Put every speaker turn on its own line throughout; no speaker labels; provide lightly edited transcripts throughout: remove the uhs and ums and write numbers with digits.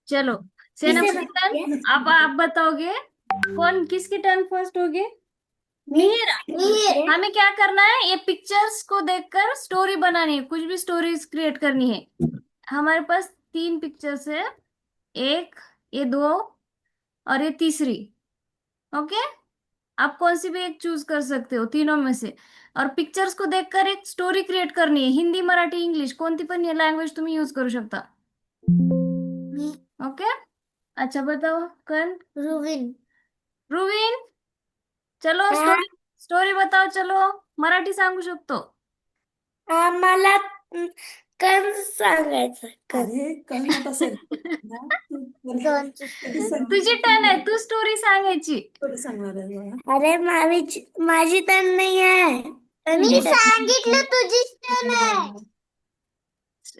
चलो सेनापति टर्न। आप बताओगे कौन किसकी टर्न फर्स्ट होगी? मिहिर। हमें क्या करना है, ये पिक्चर्स को देखकर स्टोरी बनानी है, कुछ भी स्टोरीज क्रिएट करनी है। हमारे पास तीन पिक्चर्स है, एक, ये दो, और ये तीसरी। ओके, आप कौन सी भी एक चूज कर सकते हो तीनों में से। और पिक्चर्स को देखकर एक स्टोरी क्रिएट करनी है, हिंदी मराठी इंग्लिश कोणती पण लँग्वेज तुम्ही यूज करू शकता। ओके, अच्छा बताओ करण। रुविन। रुविन, चलो स्टोरी स्टोरी बताओ, चलो मराठी सांगू शकतो।
मला कण सांगायचं.
अरे कण आता सर ना
तुझी टर्न आहे, तू स्टोरी सांगायची।
सांगणार आहे मला.
अरे माझी तर नाही आहे. मी सांगितलं तुझी टर्न आहे.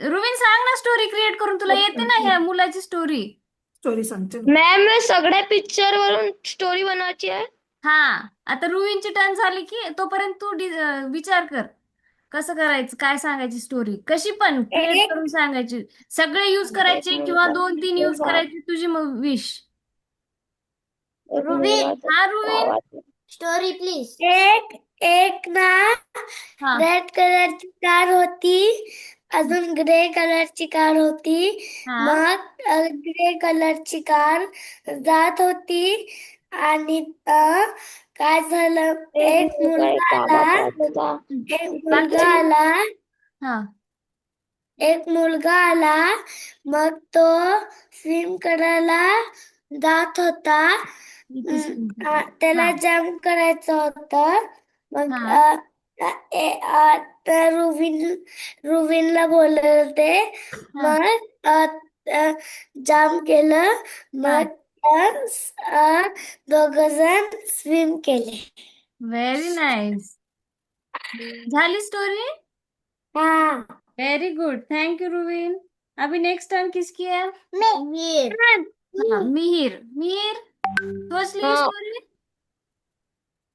रुविन सांग ना स्टोरी क्रिएट करून, तुला येते ना ह्या मुलाची स्टोरी।
स्टोरी सांगते ना.
मॅम सगळ्या पिक्चर वरून स्टोरी बनवायची आहे.
हा, आता रुविनची टर्न झाली की तोपर्यंत तू विचार कर कसं करायचं, काय सांगायची स्टोरी, कशी पण क्रिएट
एक
करून सांगायची। सगळे यूज करायचे किंवा दोन तीन यूज करायची, तुझी विश। रुविन, हा रुविन, स्टोरी प्लीज।
एक एक ना
हा
रेड कलरची कार होती, अजून ग्रे कलरची कार होती.
हा
मग ग्रे कलरची कार जात होती आणि काय झालं, एक मुलगा आला. एक मुलगा
बाकीचे
आला
हा
एक मुलगा आला. मग तो स्विम करायला जात होता. त्याला
हा
जम्प करायचं होतं. मग
हा
तर रुविनला बोलले होते.
हा
मग जम्प केलं.
हा
मग दोघ जण स्विम केले.
व्हेरी नाईस, झाली स्टोरी।
हा
वेरी गुड, थैंक यू रुविन। अभी नेक्स्ट टर्न किसकी है?
मिहिर.
हाँ मिहिर। मिहिर, सोच ली
हाँ
स्टोरी?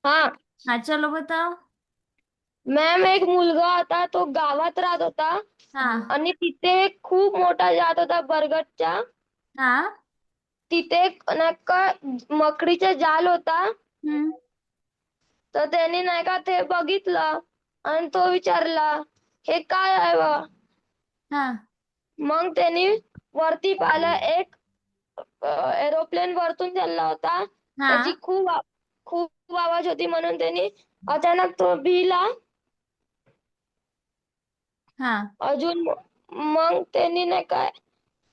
हाँ
हाँ चलो बताओ।
मॅम एक मुलगा होता, तो गावात राहत होता
हाँ
आणि तिथे एक खूप मोठा जात होता बरगदच्या.
हाँ
तिथे एक नाही का मकडीचा जाल होता.
हम्म
तर त्याने नाही का ते बघितलं आणि तो विचारला, हे काय आहे बा.
हाँ
मग त्यांनी वरती पाहिलं, एक एरोप्लेन वरतून चालला होता. त्याची
हाँ
खूप खूप आवाज होती, म्हणून त्यांनी अचानक तो भिला.
हाँ
अजून मग त्यांनी नाही काय,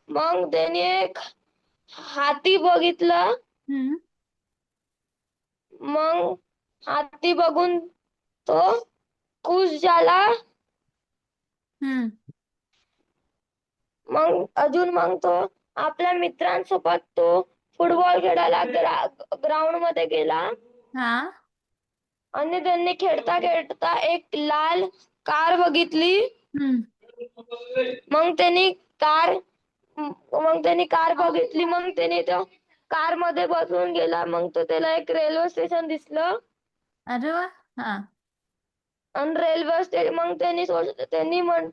मग त्यांनी एक हाती बघितलं.
हम्म
मग हाती बघून तो खुश झाला.
हम्म
मग अजून मग तो आपल्या मित्रांसोबत तो फुटबॉल खेळायला ग्राउंड मध्ये गेला.
हाँ
आणि त्यांनी खेळता खेळता एक लाल कार बघितली.
हम्म
मग त्यांनी कार बघितली. मग त्यांनी तो कार मध्ये बसून गेला. मग तो त्याला एक रेल्वे स्टेशन दिसलं.
अरे वाह। हाँ
आणि रेल्वे स्टेशन मग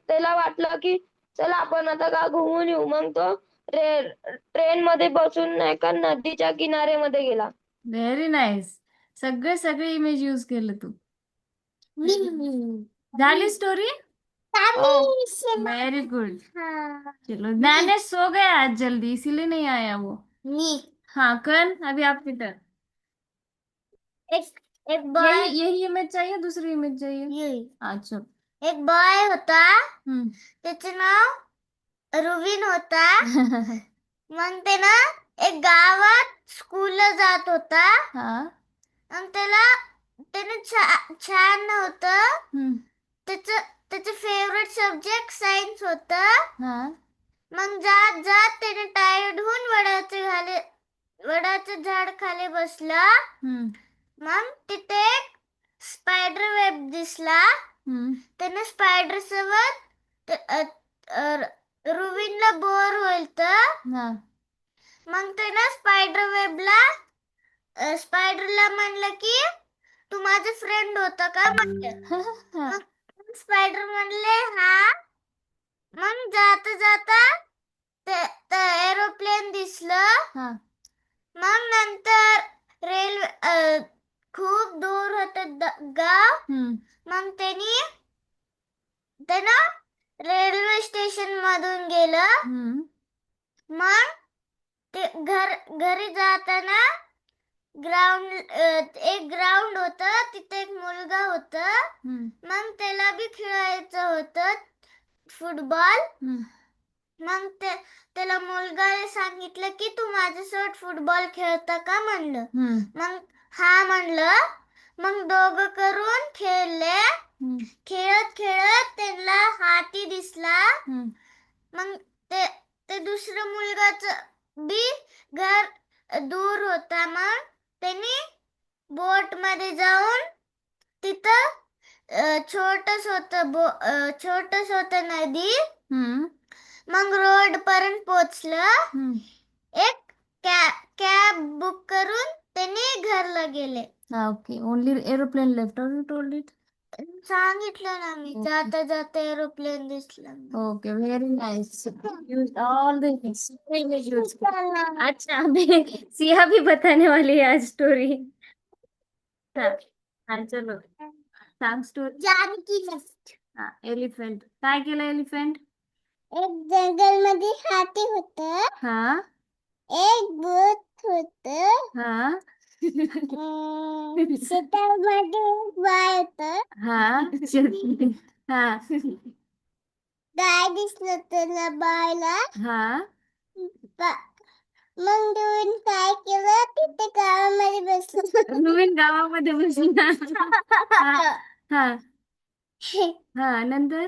त्याला वाटलं की चला आपण आता का घुमून येऊ. मग तो ट्रेन मध्ये बसून नाही का नदीच्या किनाऱ्यामध्ये गेला.
व्हेरी नाईस, सगळे सगळे इमेज यूज केलं तू। झाली स्टोरी। Very good. चलो ज्ञानेश सो गया आज जल्दी, इसीलिए नहीं आया वो। हाँ करण, अभी आपकी टर्न।
एक एक बॉय,
यही इमेज चाहिए, दूसरी इमेज चाहिए?
यही
अच्छा।
एक बॉय होता.
हम्म
त्याचं नाव रुविन होता. मग ते ना एक गावात स्कूलला जात होता.
हाँ
आणि त्याने छान नव्हतं. त्याचं फेवरेट सब्जेक्ट सायन्स होतं.
हाँ
मग जात जात त्याने टायर्ड होऊन वडाचं झाड खाली बसला. मग तिथे एक स्पायडर वेब दिसला. त्याने स्पायडर सोबत रुविनला बोर होईल तर. मग त्याने स्पायडरला म्हणलं की तू माझे फ्रेंड होता का म्हणलं. मग स्पायडर म्हणले हा. मग जाता जाता
एरोप्लेन दिसलं.
हा
मग नंतर रेल्वे खूप दूर होतं गाव.
हम्म
मग त्यानं रेल्वे स्टेशन मधून गेलं.
हम्म
मग ते घरी जाताना एक ग्राउंड होतं. तिथे एक मुलगा होता.
हम्म
मग त्याला बी खेळायचं होतं फुटबॉल.
हम्म
मग त्याला मुलगाने सांगितलं की तू माझ्यासोबत फुटबॉल खेळता का म्हणलं.
हम्म
मग हा म्हणलं. मग दोघं करून खेळले.
हम्म
खेळत खेळत त्यांना हाती दिसला.
हम्म
मग ते दुसरं मुलगाच बी घर दूर होता. मग त्यांनी बोट मध्ये जाऊन तिथं छोटस होत नदी.
हम्म
मग रोड पर्यंत पोहोचलं.
हम्म
एक कॅब बुक करून त्यांनी घरला गेले.
Okay only aeroplane left you told it
सांगितलं ना मी.
Okay.
जाता जाता एरोप्लेन दिसलं.
Okay very nice use all the use अच्छा अभी सिया भी बताने वाली है आज स्टोरी हाँ हाँ चलो सांग स्टोरी
जानकी
हाँ एलिफंट काय केलं एलिफंट
एक जंगल मध्ये हाती होत.
हाँ
एक भूत होत.
हाँ
शेतामध्ये बाळ होत.
हाँ हाँ
गाय दिसलं त्याला बाळला.
हाँ
मग दोन काय केलं तिथे गावामध्ये बसलं.
नवीन गावामध्ये बसला हाँ हाँ हाँ नंतर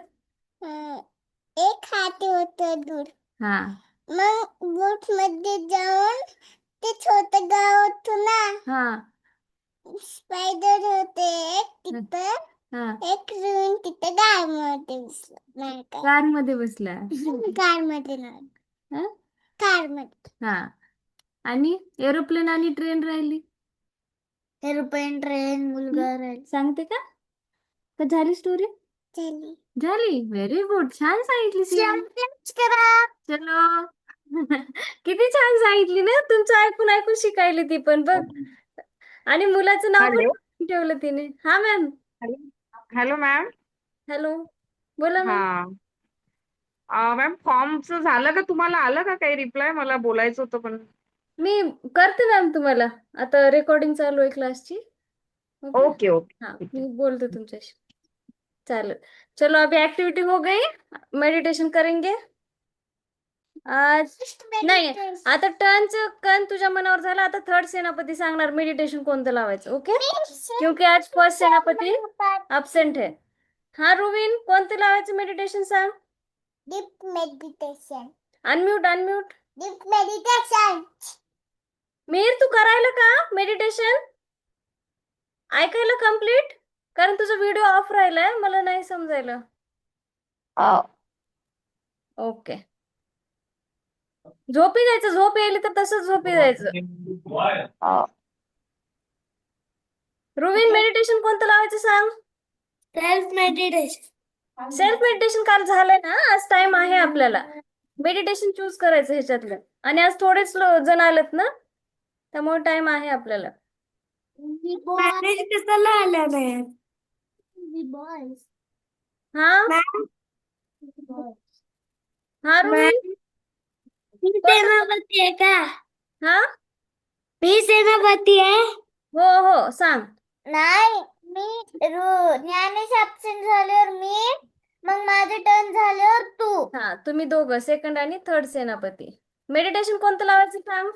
एक हाती होत दूर.
हाँ
मग बोट मध्ये जाऊन ते छोटं गाव होतं ना.
हाँ
स्पायडर होते एक तिथं.
हाँ
एक रुईन तिथं कारमध्ये बसलं. नाही का
कार मध्ये बसला
कारमध्ये नाही.
हाँ
कारमध्ये.
हाँ आणि एरोप्लेन आणि ट्रेन राहिली
एरोप्लेन ट्रेन मुलगा राहील.
सांगते का का झाली स्टोरी
चली
झाली व्हेरी गुड छान सांगितली सिया
करा.
चलो किती छान सांगितली ना तुमचं ऐकून ऐकून शिकायली ती पण बघ आणि मुलाचं नाव
हॅलो
पण ठेवलं तिने हा मॅम
हॅलो मॅम.
हॅलो बोला मॅम
मॅम फॉर्मचं झालं का? तुम्हाला आलं का काही रिप्लाय? मला बोलायचं होतं पण.
मी करते मॅम तुम्हाला आता रेकॉर्डिंग चालू आहे क्लासची ओके
ओके ओके
हाँ
ठीक है.
मी बोलते तुमच्याशी चलो चलो अभी एक्टिविटी हो गई मेडिटेशन करेंगे आज नाही आता कण तुझ्या मनावर झाला आता थर्ड सेनापती सांगणार मेडिटेशन कोणतं लावायचं ओके क्योंकि आज फर्स्ट सेनापती अब्सेंट है हाँ रुविन कोणतं लावायचं मेडिटेशन सांग
deep meditation.
Unmute unmute
deep meditation.
Meer तू करायला का मेडिटेशन ऐकायला कम्प्लीट कारण तुझा व्हिडिओ ऑफ राहिलाय मला नाही समजायला ओके झोपी जायचं झोप यायली तर तसंच झोपी जायचं रुविन मेडिटेशन कोणतं लावायचं सांग
सेल्फ मेडिटेशन.
सेल्फ मेडिटेशन काल झालंय ना आज टाइम आहे आपल्याला मेडिटेशन चूज करायचं ह्याच्यातलं आणि आज थोडेच जण आलेत ना त्यामुळे टाइम आहे आपल्याला
कशाला आलं नाही.
हा हा रुविन
सेनापती आहे का?
हा
मी सेनापती आहे.
हो हो सांग
नाही मी ज्ञानेश ऍबसेंट झाल्यावर मी. मग माझे टर्न झाल्यावर तू.
हा तुम्ही दोघं सेकंड आणि थर्ड सेनापती मेडिटेशन कोणतं लावायचं सांग